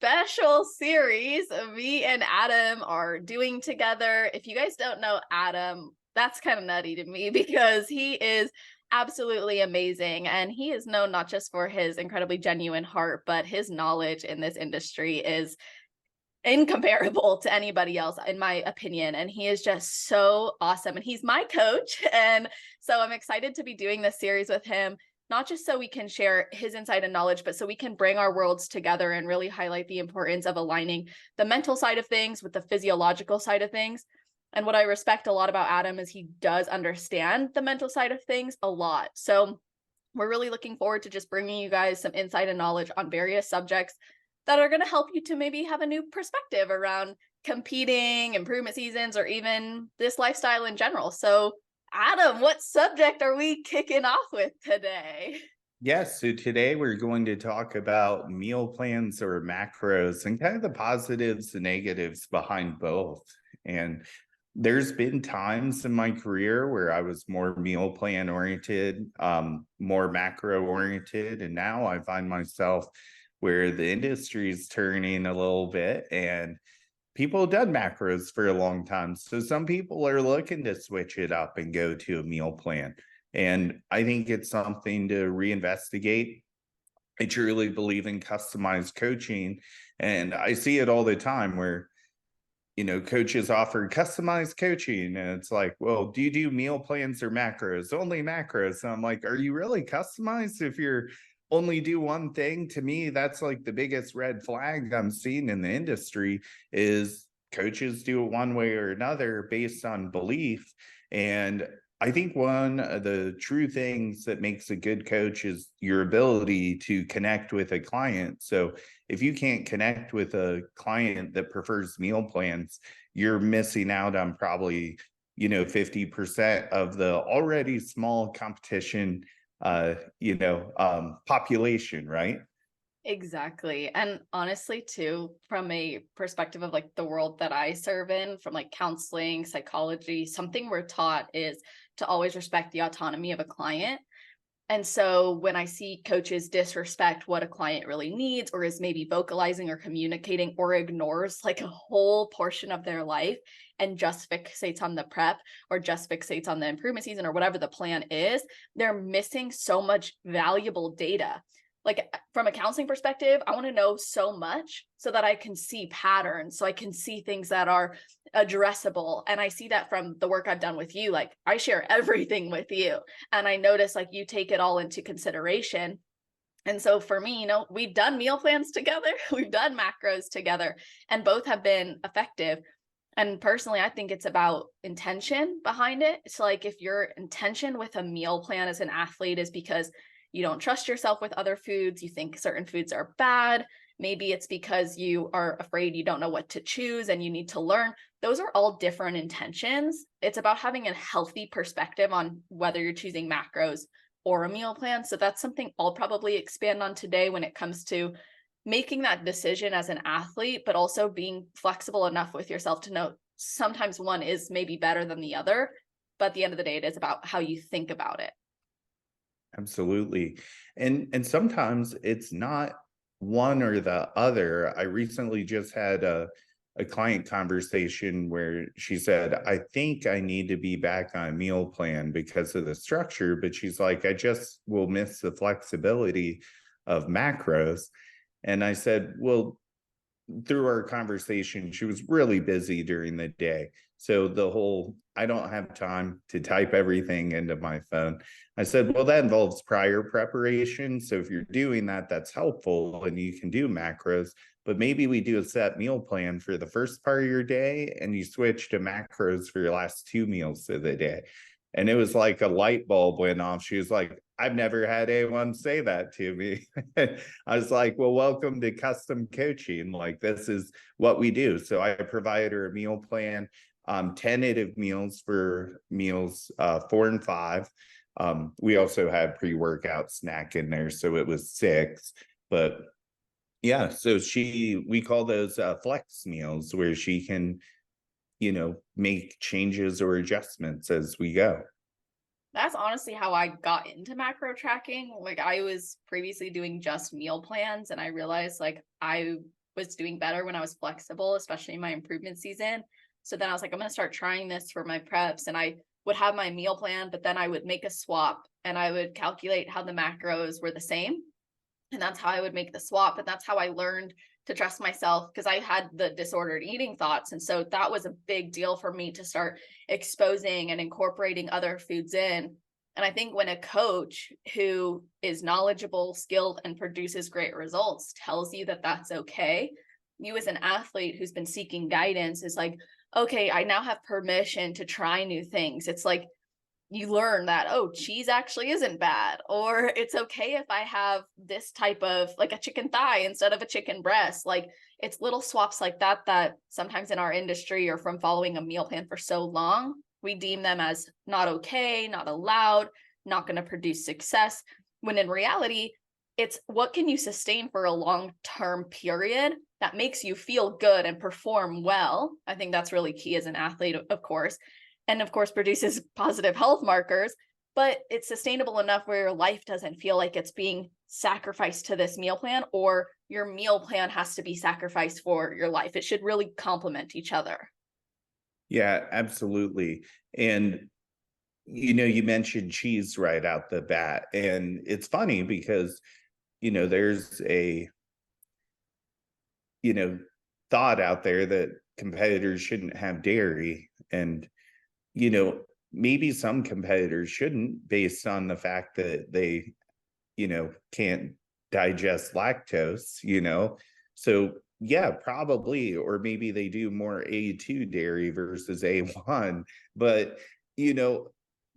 special series me and Adam are doing together. If you guys don't know Adam, that's kind of nutty to me because he is absolutely amazing. And he is known not just for his incredibly genuine heart, but his knowledge in this industry is incomparable to anybody else, in my opinion. And he is just so awesome. And he's my coach. And so I'm excited to be doing this series with him, not just so we can share his insight and knowledge, but so we can bring our worlds together and really highlight the importance of aligning the mental side of things with the physiological side of things. And what I respect a lot about Adam is he does understand the mental side of things a lot. So we're really looking forward to just bringing you guys some insight and knowledge on various subjects that are going to help you to maybe have a new perspective around competing, improvement seasons, or even this lifestyle in general. So, Adam, what subject are we kicking off with today? Yes, so today we're going to talk about meal plans or macros and kind of the positives and negatives behind both. And there's been times in my career where I was more meal plan oriented, more macro oriented, and now I find myself where the industry is turning a little bit and people have done macros for a long time. So some people are looking to switch it up and go to a meal plan. And I think it's something to reinvestigate. I truly believe in customized coaching. And I see it all the time where, coaches offer customized coaching. And it's like, well, do you do meal plans or macros? Only macros. And I'm like, are you really customized if you're only do one thing? To me, that's like the biggest red flag I'm seeing in the industry is coaches do it one way or another based on belief. And I think one of the true things that makes a good coach is your ability to connect with a client. So if you can't connect with a client that prefers meal plans, you're missing out on probably, 50% of the already small competition population, right? Exactly. And honestly, too, from a perspective of like the world that I serve in, from like counseling, psychology, something we're taught is to always respect the autonomy of a client. And so when I see coaches disrespect what a client really needs, or is maybe vocalizing or communicating, or ignores like a whole portion of their life and just fixates on the prep or just fixates on the improvement season or whatever the plan is, they're missing so much valuable data. Like from a counseling perspective, I want to know so much so that I can see patterns, so I can see things that are addressable. And I see that from the work I've done with you. Like I share everything with you, and I notice like you take it all into consideration. And so for me, we've done meal plans together, we've done macros together, and both have been effective. And personally, I think it's about intention behind it. It's like if your intention with a meal plan as an athlete is because you don't trust yourself with other foods, you think certain foods are bad, maybe it's because you are afraid you don't know what to choose and you need to learn. Those are all different intentions. It's about having a healthy perspective on whether you're choosing macros or a meal plan. So that's something I'll probably expand on today when it comes to making that decision as an athlete, but also being flexible enough with yourself to know sometimes one is maybe better than the other. But at the end of the day, it is about how you think about it. Absolutely. And sometimes it's not one or the other. I recently just had a client conversation where she said, I think I need to be back on a meal plan because of the structure, but she's like, I just will miss the flexibility of macros. And I said, well, through our conversation, she was really busy during the day. So the whole, I don't have time to type everything into my phone. I said, well, that involves prior preparation. So if you're doing that, that's helpful and you can do macros, but maybe we do a set meal plan for the first part of your day and you switch to macros for your last two meals of the day. And it was like a light bulb went off. She was like, I've never had anyone say that to me. I was like, well, welcome to custom coaching. Like, this is what we do. So I provide her a meal plan, tentative meals for meals 4 and 5. We also had pre-workout snack in there, so it was 6. But yeah, so we call those flex meals where she can, make changes or adjustments as we go. That's honestly how I got into macro tracking. Like I was previously doing just meal plans and I realized like I was doing better when I was flexible, especially in my improvement season. So then I was like, I'm going to start trying this for my preps. And I would have my meal plan, but then I would make a swap and I would calculate how the macros were the same. And that's how I would make the swap. And that's how I learned to trust myself, because I had the disordered eating thoughts. And so that was a big deal for me to start exposing and incorporating other foods in. And I think when a coach who is knowledgeable, skilled, and produces great results tells you that that's okay, you as an athlete who's been seeking guidance is like, okay, I now have permission to try new things. It's like you learn that, oh, cheese actually isn't bad, or it's okay if I have this type of like a chicken thigh instead of a chicken breast. Like it's little swaps like that that sometimes in our industry or from following a meal plan for so long, we deem them as not okay, not allowed, not going to produce success. When in reality, it's what can you sustain for a long-term period that makes you feel good and perform well. I think that's really key as an athlete, of course. And of course, produces positive health markers, but it's sustainable enough where your life doesn't feel like it's being sacrificed to this meal plan, or your meal plan has to be sacrificed for your life. It should really complement each other. Yeah, absolutely. And you mentioned cheese right out the bat, and it's funny because there's a thought out there that competitors shouldn't have dairy, and you know maybe some competitors shouldn't, based on the fact that they can't digest lactose. So yeah, probably, or maybe they do more A2 dairy versus A1. But you know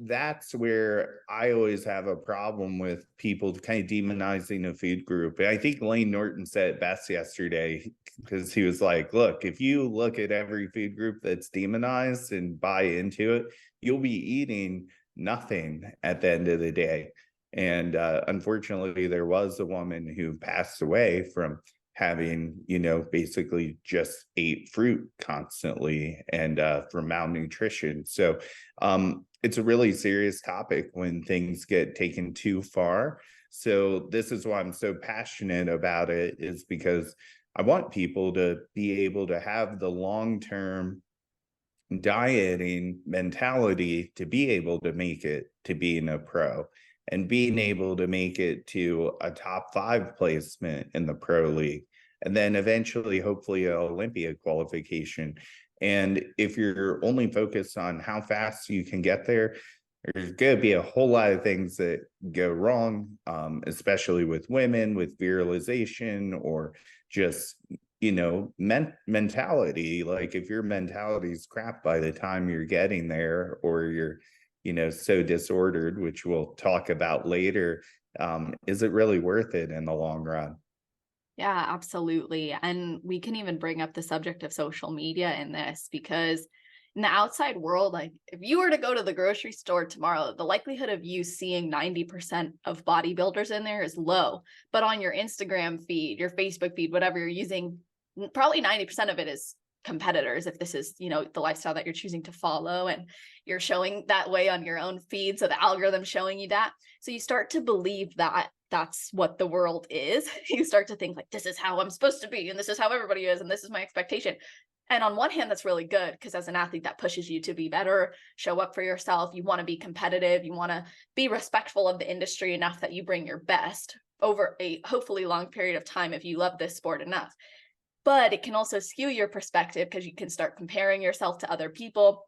that's where I always have a problem with people kind of demonizing a food group. And I think Lane Norton said it best yesterday, because he was like, look, if you look at every food group that's demonized and buy into it, you'll be eating nothing at the end of the day. And unfortunately, there was a woman who passed away from having, basically just ate fruit constantly, and from malnutrition. So it's a really serious topic when things get taken too far. So this is why I'm so passionate about it, is because I want people to be able to have the long-term dieting mentality to be able to make it to being a pro, and being able to make it to a top 5 placement in the pro league, and then eventually hopefully an Olympia qualification. And if you're only focused on how fast you can get there, there's going to be a whole lot of things that go wrong, especially with women, with virilization, or just mentality. Like if your mentality is crap by the time you're getting there, or you're so disordered, which we'll talk about later, is it really worth it in the long run? Yeah, absolutely. And we can even bring up the subject of social media in this, because in the outside world, like if you were to go to the grocery store tomorrow, the likelihood of you seeing 90% of bodybuilders in there is low. But on your Instagram feed, your Facebook feed, whatever you're using, probably 90% of it is competitors, if this is, the lifestyle that you're choosing to follow and you're showing that way on your own feed. So the algorithm's showing you that. So you start to believe that that's what the world is. You start to think like, this is how I'm supposed to be, and this is how everybody is, and this is my expectation. And on one hand, that's really good, because as an athlete, that pushes you to be better, show up for yourself. You want to be competitive. You want to be respectful of the industry enough that you bring your best over a hopefully long period of time if you love this sport enough. But it can also skew your perspective, because you can start comparing yourself to other people.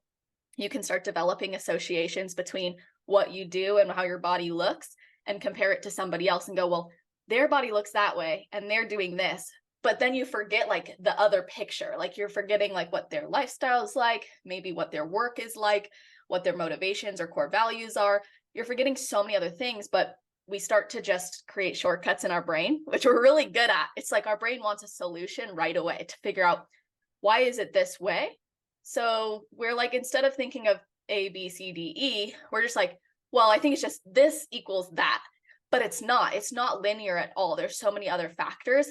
You can start developing associations between what you do and how your body looks, and compare it to somebody else and go, well, their body looks that way and they're doing this. But then you forget like the other picture. Like you're forgetting like what their lifestyle is like, maybe what their work is like, what their motivations or core values are. You're forgetting so many other things, but we start to just create shortcuts in our brain, which we're really good at. It's like our brain wants a solution right away to figure out, why is it this way? So we're like, instead of thinking of A, B, C, D, E, we're just like, well, I think it's just this equals that. But it's not linear at all. There's so many other factors,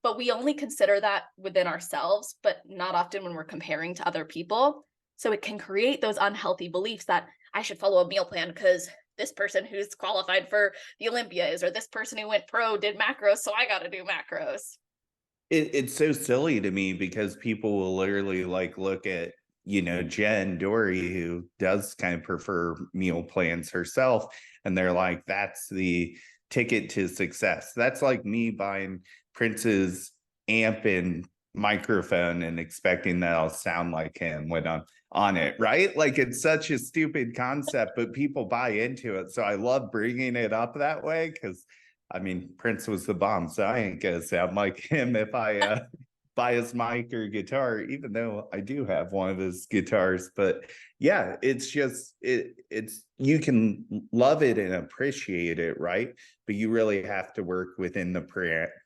but we only consider that within ourselves, but not often when we're comparing to other people. So it can create those unhealthy beliefs that I should follow a meal plan because this person who's qualified for the Olympia is, or this person who went pro did macros, so I got to do macros. It's so silly to me because people will literally like look at, Jen Dory, who does kind of prefer meal plans herself, and they're like, that's the ticket to success. That's like me buying Prince's amp and microphone and expecting that I'll sound like him when I'm on it, right? Like it's such a stupid concept, but people buy into it. So I love bringing it up that way because I mean, Prince was the bomb, so I ain't gonna sound like him if I buy his mic or guitar, even though I do have one of his guitars. But yeah, it's just it's you can love it and appreciate it, right? But you really have to work within the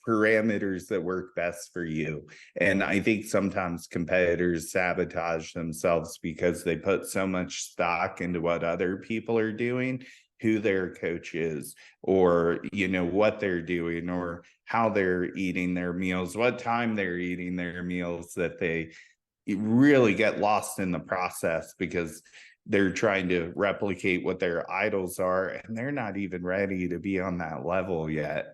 parameters that work best for you. And I think sometimes competitors sabotage themselves because they put so much stock into what other people are doing, who their coach is, or what they're doing, or how they're eating their meals, what time they're eating their meals, that they really get lost in the process because they're trying to replicate what their idols are, and they're not even ready to be on that level yet.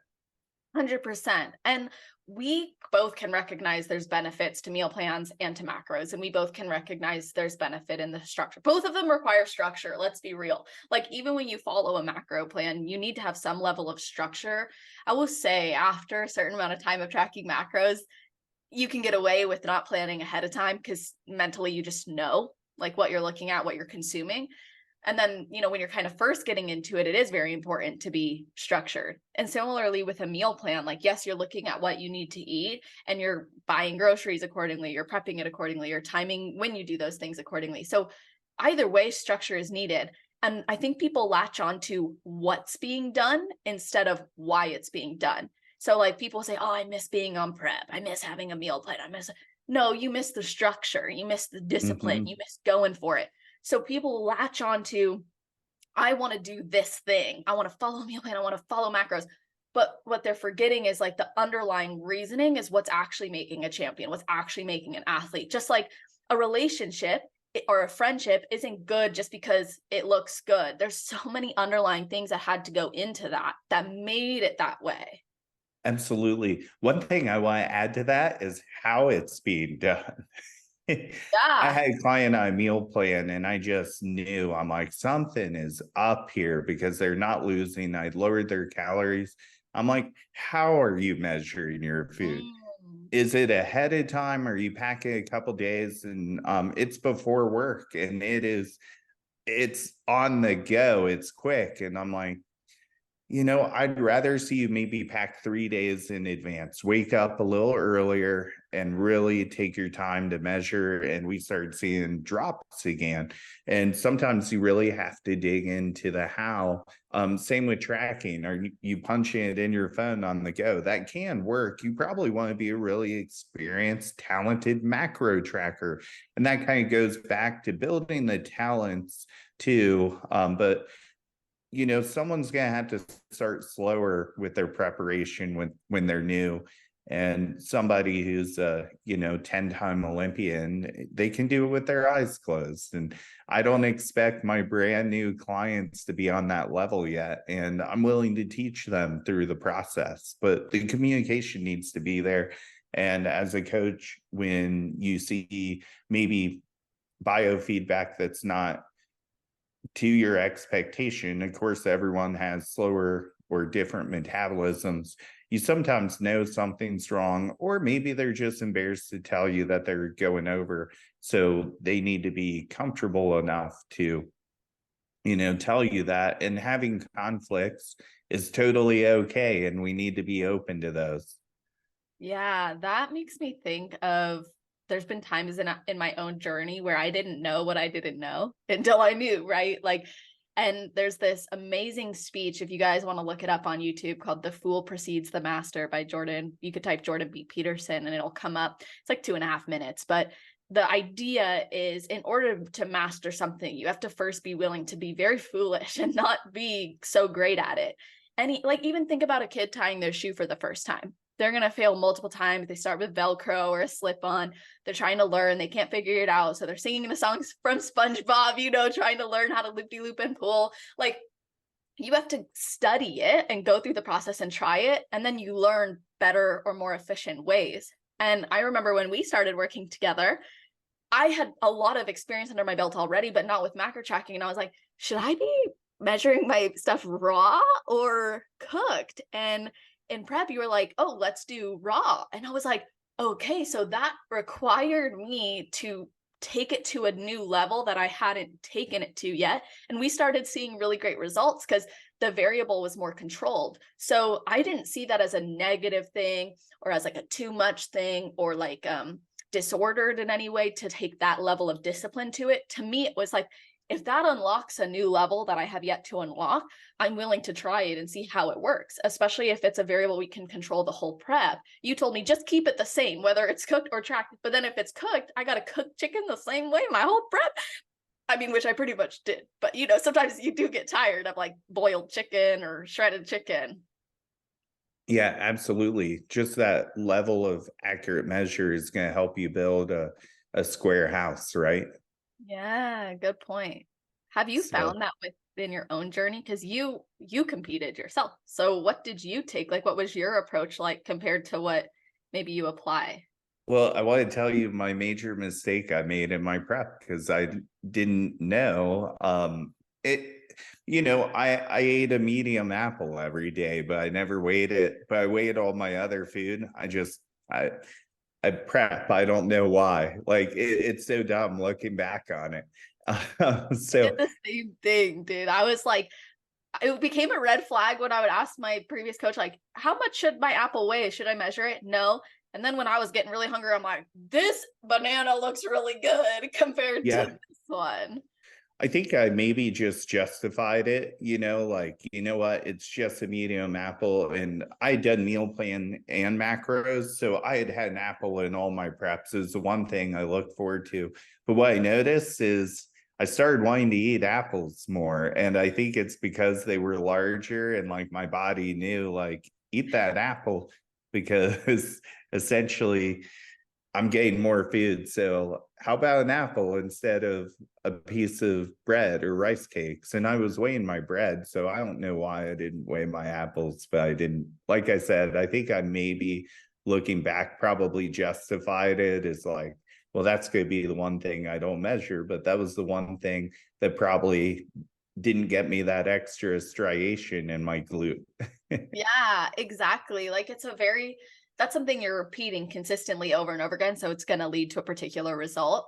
100%. And we both can recognize there's benefits to meal plans and to macros, and we both can recognize there's benefit in the structure. Both of them require structure. Let's be real. Like, even when you follow a macro plan, you need to have some level of structure. I will say, after a certain amount of time of tracking macros, you can get away with not planning ahead of time because mentally you just know like what you're looking at, what you're consuming. And then, when you're kind of first getting into it, it is very important to be structured. And similarly with a meal plan, like, yes, you're looking at what you need to eat and you're buying groceries accordingly, you're prepping it accordingly, you're timing when you do those things accordingly. So either way, structure is needed. And I think people latch on to what's being done instead of why it's being done. So like people say, oh, I miss being on prep. I miss having a meal plan. No, you miss the structure. You miss the discipline. Mhm. You miss going for it. So people latch on to, I want to do this thing. I want to follow a meal plan. I want to follow macros. But what they're forgetting is like the underlying reasoning is what's actually making a champion, what's actually making an athlete. Just like a relationship or a friendship isn't good just because it looks good. There's so many underlying things that had to go into that made it that way. Absolutely. One thing I want to add to that is how it's being done. I Yeah. had a client on a meal plan and I just knew, I'm like, something is up here because they're not losing. I lowered their calories. I'm like, how are you measuring your food? Mm. Is it ahead of time? Or are you packing a couple days and it's before work and it's on the go, it's quick. And I'm like, I'd rather see you maybe pack 3 days in advance, wake up a little earlier and really take your time to measure. And we started seeing drops again. And sometimes you really have to dig into the how. Same with tracking, or you punching it in your phone on the go. That can work. You probably want to be a really experienced, talented macro tracker. And that kind of goes back to building the talents too. But someone's gonna have to start slower with their preparation when they're new. And somebody who's a 10-time Olympian, they can do it with their eyes closed. And I don't expect my brand new clients to be on that level yet. And I'm willing to teach them through the process, but the communication needs to be there. And as a coach, when you see maybe biofeedback that's not to your expectation. Of course, everyone has slower or different metabolisms. You sometimes know something's wrong, or maybe they're just embarrassed to tell you that they're going over. So they need to be comfortable enough to, tell you that. And having conflicts is totally okay. And we need to be open to those. Yeah, that makes me think of there's been times in my own journey where I didn't know what I didn't know until I knew, right? Like, and there's this amazing speech, if you guys want to look it up on YouTube, called The Fool Precedes the Master by Jordan. You could type Jordan B. Peterson and it'll come up. It's like 2.5 minutes. But the idea is, in order to master something, you have to first be willing to be very foolish and not be so great at it. And like, even think about a kid tying their shoe for the first time. They're going to fail multiple times. They start with Velcro or a slip on. They're trying to learn. They can't figure it out. So they're singing the songs from SpongeBob, trying to learn how to loop-de-loop and pull. Like, you have to study it and go through the process and try it. And then you learn better or more efficient ways. And I remember when we started working together, I had a lot of experience under my belt already, but not with macro tracking. And I was like, should I be measuring my stuff raw or cooked? And in prep, you were like, oh, let's do raw. And I was like, okay, so that required me to take it to a new level that I hadn't taken it to yet. And we started seeing really great results because the variable was more controlled. So I didn't see that as a negative thing or as like a too much thing or like disordered in any way to take that level of discipline to it. To me, it was like, if that unlocks a new level that I have yet to unlock, I'm willing to try it and see how it works, especially if it's a variable we can control the whole prep. You told me just keep it the same, whether it's cooked or tracked. But then if it's cooked, I got to cook chicken the same way my whole prep. I mean, which I pretty much did. But, sometimes you do get tired of like boiled chicken or shredded chicken. Yeah, absolutely. Just that level of accurate measure is going to help you build a square house, right? Yeah, good point. Have you So, found that within your own journey? Because you competed yourself. So what did you take? Like, what was your approach like compared to what maybe you apply? well, I want to tell you my major mistake I made in my prep because I didn't know. It, I ate a medium apple every day, but I never weighed it. But I weighed all my other food. I prep. I don't know why. Like it's so dumb looking back on it. Did So the same thing, dude. I was like, it became a red flag when I would ask my previous coach, like, how much should my apple weigh? Should I measure it? No. And then when I was getting really hungry, I'm like, this banana looks really good compared to yeah, this one. I think I maybe just justified it, like, you know what, it's just a medium apple. And I had done meal plan and macros. So I had an apple in all my preps is the one thing I look forward to. But what I noticed is I started wanting to eat apples more. And I think it's because they were larger and like my body knew, like, eat that apple because essentially I'm getting more food. So how about an apple instead of a piece of bread or rice cakes? And I was weighing my bread. So I don't know why I didn't weigh my apples, but I didn't. Like I said, I think I maybe looking back probably justified it as like, well, that's going to be the one thing I don't measure. But that was the one thing that probably didn't get me that extra striation in my glute. Yeah, exactly. Like that's something you're repeating consistently over and over again. So it's going to lead to a particular result.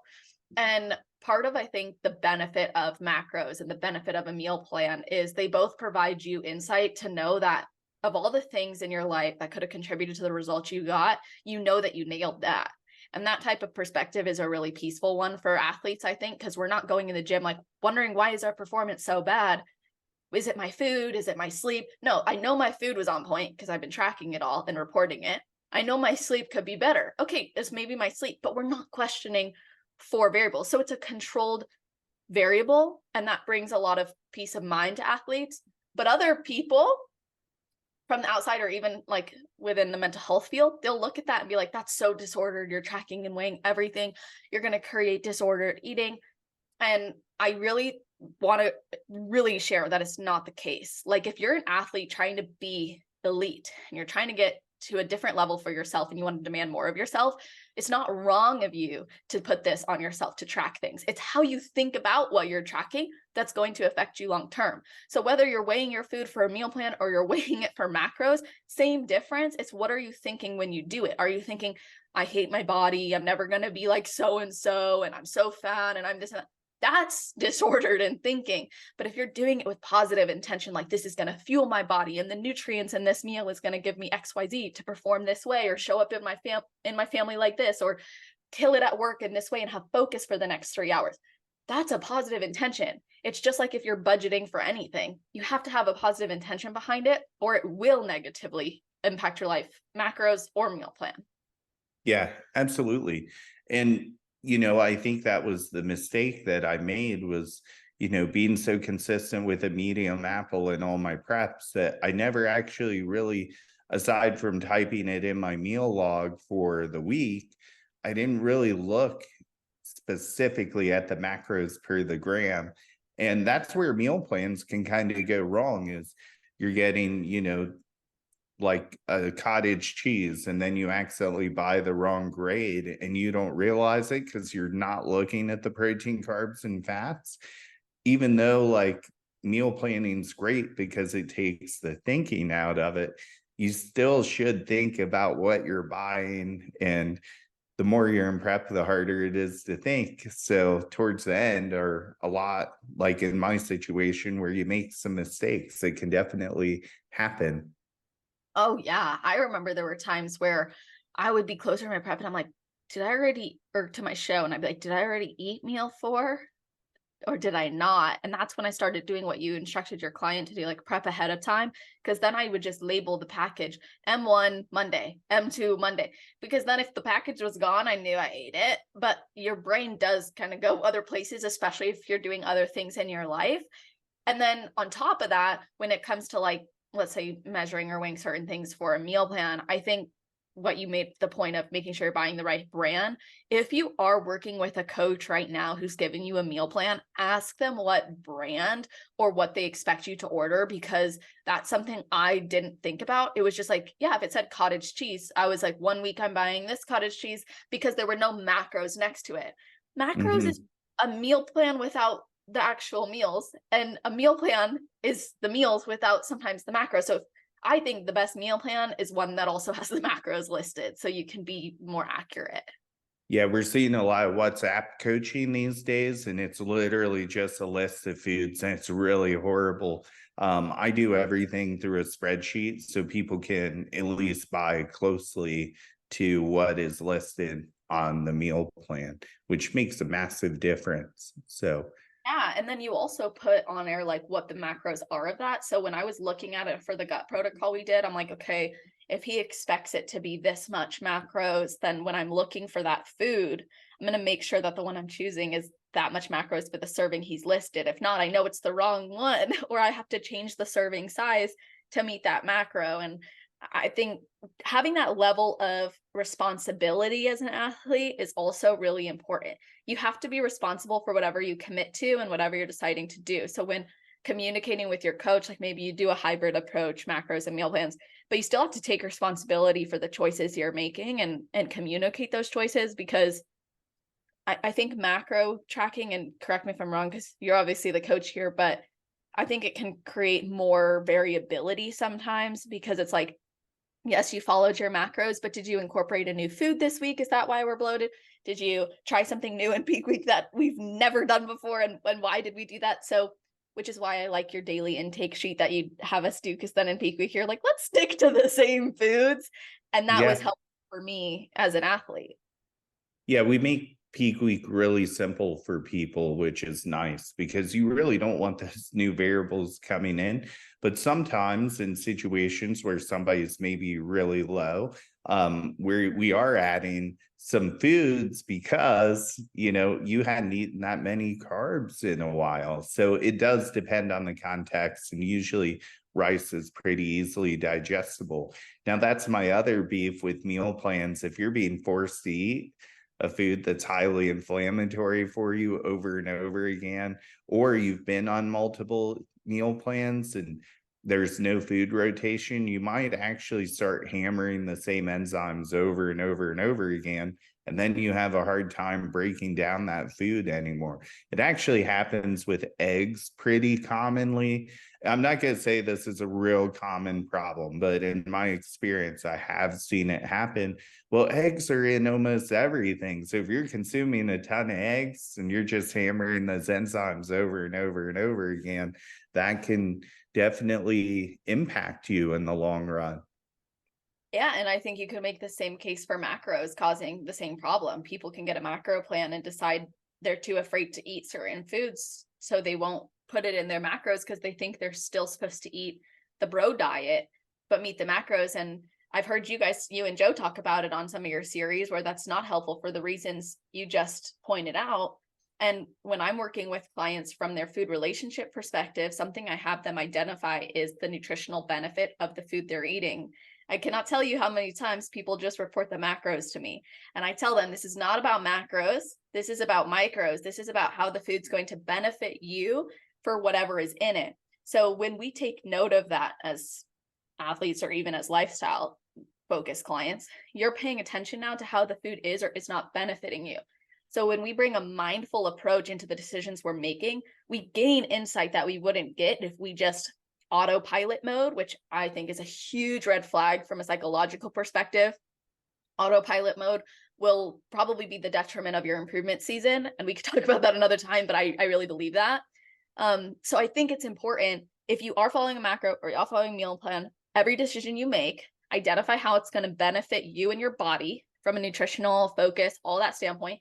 And part of, I think, the benefit of macros and the benefit of a meal plan is they both provide you insight to know that of all the things in your life that could have contributed to the results you got, you know that you nailed that. And that type of perspective is a really peaceful one for athletes, I think, because we're not going in the gym like wondering why is our performance so bad? Is it my food? Is it my sleep? No, I know my food was on point because I've been tracking it all and reporting it. I know my sleep could be better. Okay, it's maybe my sleep, but we're not questioning four variables. So it's a controlled variable, and that brings a lot of peace of mind to athletes. But other people from the outside or even like within the mental health field, they'll look at that and be like, that's so disordered. You're tracking and weighing everything. You're going to create disordered eating. And I really want to really share that it's not the case. Like if you're an athlete trying to be elite and you're trying to get to a different level for yourself and you want to demand more of yourself, it's not wrong of you to put this on yourself to track things. It's how you think about what you're tracking that's going to affect you long term. So whether you're weighing your food for a meal plan or you're weighing it for macros, same difference. It's what are you thinking when you do it? Are you thinking, I hate my body, I'm never going to be like so and so, and I'm so fat and I'm this and that? That's disordered in thinking. But if you're doing it with positive intention, like this is going to fuel my body and the nutrients in this meal is going to give me XYZ to perform this way or show up in my family like this or kill it at work in this way and have focus for the next 3 hours. That's a positive intention. It's just like if you're budgeting for anything, you have to have a positive intention behind it or it will negatively impact your life, macros or meal plan. Yeah, absolutely. And, I think that was the mistake that I made was, being so consistent with a medium apple in all my preps that I never actually really, aside from typing it in my meal log for the week, I didn't really look specifically at the macros per the gram. And that's where meal plans can kind of go wrong is you're getting, like a cottage cheese and then you accidentally buy the wrong grade and you don't realize it because you're not looking at the protein, carbs, and fats, even though like meal planning's great because it takes the thinking out of it, you still should think about what you're buying. And the more you're in prep, the harder it is to think. So towards the end, or a lot like in my situation where you make some mistakes, it can definitely happen. Oh yeah. I remember there were times where I would be closer to my prep and I'm like, did I already, or to my show, and I'd be like, did I already eat meal 4? Or did I not? And that's when I started doing what you instructed your client to do, like prep ahead of time. Because then I would just label the package M1 Monday, M2 Monday. Because then if the package was gone, I knew I ate it. But your brain does kind of go other places, especially if you're doing other things in your life. And then on top of that, when it comes to like, let's say measuring or weighing certain things for a meal plan, I think what you made the point of making sure you're buying the right brand. If you are working with a coach right now who's giving you a meal plan, ask them what brand or what they expect you to order, because that's something I didn't think about. It was just like, yeah, if it said cottage cheese, I was like, 1 week I'm buying this cottage cheese because there were no macros next to it. Macros is Mhm. a meal plan without the actual meals, and a meal plan is the meals without sometimes the macros. So I think the best meal plan is one that also has the macros listed so you can be more accurate. Yeah, we're seeing a lot of WhatsApp coaching these days, and it's literally just a list of foods, and it's really horrible. I do everything through a spreadsheet so people can at least buy closely to what is listed on the meal plan, which makes a massive difference. So, Yeah, and then you also put on there like what the macros are of that. So when I was looking at it for the gut protocol we did, I'm like, okay, if he expects it to be this much macros, then when I'm looking for that food, I'm going to make sure that the one I'm choosing is that much macros for the serving he's listed. If not, I know it's the wrong one, or I have to change the serving size to meet that macro. And I think having that level of responsibility as an athlete is also really important. You have to be responsible for whatever you commit to and whatever you're deciding to do. So when communicating with your coach, like maybe you do a hybrid approach, macros and meal plans, but you still have to take responsibility for the choices you're making and communicate those choices, because I think macro tracking, and correct me if I'm wrong, because you're obviously the coach here, but I think it can create more variability sometimes, because it's like, yes, you followed your macros, but did you incorporate a new food this week? Is that why we're bloated? Did you try something new in peak week that we've never done before? And why did we do that? So, which is why I like your daily intake sheet that you have us do, because then in peak week, you're like, let's stick to the same foods. And that was yeah, helpful for me as an athlete. yeah, we make peak week really simple for people, which is nice because you really don't want those new variables coming in. But sometimes in situations where somebody's maybe really low, where we are adding some foods because you hadn't eaten that many carbs in a while. So it does depend on the context, and usually rice is pretty easily digestible. Now, that's my other beef with meal plans. If you're being forced to eat a food that's highly inflammatory for you over and over again, or you've been on multiple meal plans and there's no food rotation, you might actually start hammering the same enzymes over and over and over again. And then you have a hard time breaking down that food anymore. It actually happens with eggs pretty commonly. I'm not going to say this is a real common problem, but in my experience, I have seen it happen. Well, eggs are in almost everything. So if you're consuming a ton of eggs and you're just hammering those enzymes over and over and over again, that can definitely impact you in the long run. Yeah, and I think you could make the same case for macros causing the same problem. People can get a macro plan and decide they're too afraid to eat certain foods, so they won't put it in their macros because they think they're still supposed to eat the bro diet, but meet the macros. And I've heard you and Joe talk about it on some of your series where that's not helpful for the reasons you just pointed out. And when I'm working with clients from their food relationship perspective, something I have them identify is the nutritional benefit of the food they're eating. I cannot tell you how many times people just report the macros to me. And I tell them, this is not about macros. This is about micros. This is about how the food's going to benefit you for whatever is in it. So when we take note of that as athletes or even as lifestyle focused clients, you're paying attention now to how the food is or is not benefiting you. So when we bring a mindful approach into the decisions we're making, we gain insight that we wouldn't get if we just autopilot mode, which I think is a huge red flag from a psychological perspective. Autopilot mode will probably be the detriment of your improvement season. And we could talk about that another time, but I really believe that. So I think it's important, if you are following a macro or you're following a meal plan, every decision you make, identify how it's going to benefit you and your body from a nutritional focus, all that standpoint.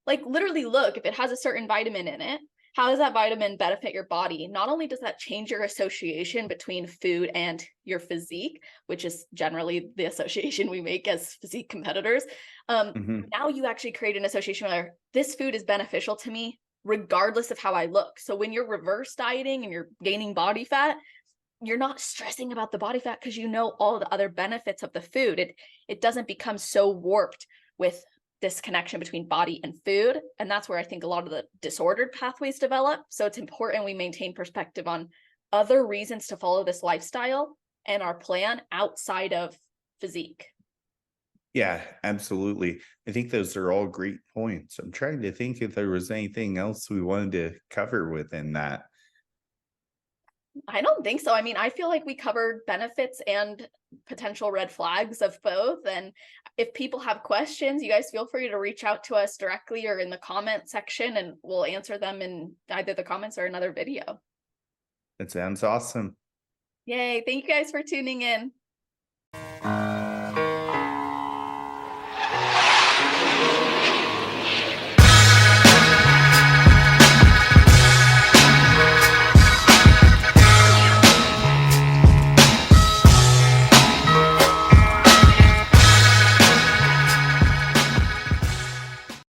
Like literally look, if it has a certain vitamin in it, how does that vitamin benefit your body? Not only does that change your association between food and your physique, which is generally the association we make as physique competitors, now you actually create an association where this food is beneficial to me regardless of how I look. So when you're reverse dieting and you're gaining body fat, you're not stressing about the body fat because you know all the other benefits of the food. It doesn't become so warped with this connection between body and food. And that's where I think a lot of the disordered pathways develop. So it's important we maintain perspective on other reasons to follow this lifestyle and our plan outside of physique. Yeah, absolutely. I think those are all great points. I'm trying to think if there was anything else we wanted to cover within that. I don't think so. I mean, I feel like we covered benefits and potential red flags of both. And if people have questions, you guys feel free to reach out to us directly or in the comment section, and we'll answer them in either the comments or another video. That sounds awesome. Yay. Thank you guys for tuning in.